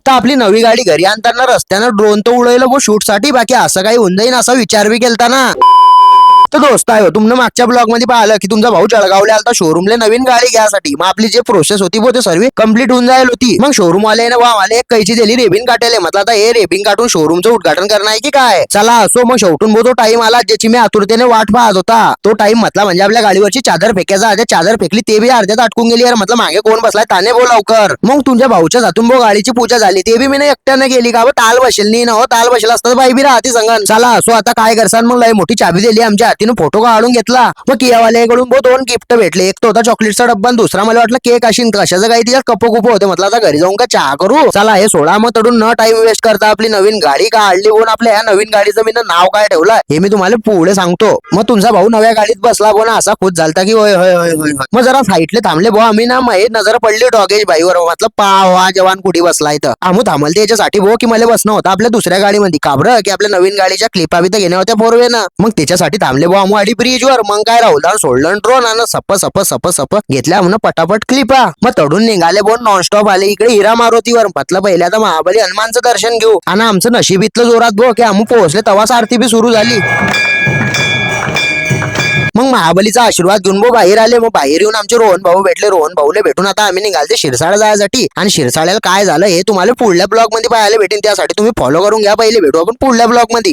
तर आपली नवी गाडी घरी आणताना रस्त्यानं ड्रोन तर उडवलं वो शूट साठी, बाकी असं काही होऊन जाईन असा विचार बी केलता ना. तर दोस्त आहे तुमनं मागच्या ब्लॉग मध्ये पाहिलं की तुमचा भाऊ जळगावला आलता शोरूमला नवीन गाडी घ्यासाठी. मग आपली जे प्रोसेस होती वो ते सर्व कम्प्लीट होऊन जायला होती. मग शोरूम वाले मला एक कैची दिली रेबिन काटायला. म्हटलं आता हे रेबिन काटून शोरूमचं उद्घाटन करणार आहे की काय. चला असो मग शेवटून तो टाइम आला ज्याची मी आतुरतेने वाट पाहत होता. तो टाइम म्हटला म्हणजे आपल्या गाडीवरची चादर फेकायचा. आधी चादर फेकली ते बी अर्ध्यात अटकून गेली. यार म्हटलं मागे कोण बसलाय ताने बोल लवकर. मग तुझ्या भाऊच्या हातून गाडीची पूजा झाली ते बी मी एकट्याने केली का ताल बसेल नाही ना हो. ताल बसेल असतात बाई बी राहते संगण. चला असो आता काय करसान. मग लय मोठी चाबी दिली आमच्या हातीनं फोटो काढून घेतला. मग कियावाल्याकडून दोन गिफ्ट भेटले. एक तो होता चॉकलेटचा डब्बा आणि दुसरा मला वाटलं केक अशी कशाचं काही तिच्या कपो कुपो होते. म्हटलं आता घरी जाऊन का चहा करू. चला हे सोडा मग तडून न टाइम वेस्ट करता आपली नवीन गाडी काढली. बोन आपल्या ह्या नवीन गाडीचं मी नाव काय ठेवलं हे मी तुम्हाला पुढे सांगतो. मग तुमचा भाऊ नव्या गाडीत बसला बोना असा खुश झालता की होय होय होय होय. मग जरा साईडले थांबले भाऊ आम्ही ना. मग नजर पडली डॉगेज बाईवर. म्हटलं पाव हा जवान कुठे बसलाय तर आम्ही थांबलते याच्यासाठी भाऊ की मला बसणं होतं आपल्या दुसऱ्या गाडीमध्ये. काबर की आपल्या नवीन गाडीच्या क्लिपा बी तर घेण्या होत्या फोरवे ना. मग त्याच्यासाठी थांबले भाऊ आम्ही ब्रिजवर. मग काय राहुल सोडलं ड्रोन आणि सप घेतल्या म्हणून पटापट क्लिपा. मग तडून निघाले बोन नॉनस्टॉप आले इकडे हिरा मारुतीवर. म्हटलं पहिल्या तर महाबली हनुमानचं दर्शन घेऊ. आणि आमचं नशीब इथलं जोरात भाऊ की आम्ही पोहोचले तवाच आरती बी सुरू झाली. मग महाबलीचा आशीर्वाद घेऊन बाहेर आले. मग बाहेर येऊन आमचे रोहन भाऊ भेटले. रोहन भाऊले भेटून आता आम्ही निघालते शिरसाळ जायसाठी. आणि शिरसाळ्याला काय झालं हे तुम्हाला पुढल्या ब्लॉग मध्ये पाहायला भेटेल. त्यासाठी तुम्ही फॉलो करून घ्या. पहिले भेटू आपण पुढल्या ब्लॉग मध्ये.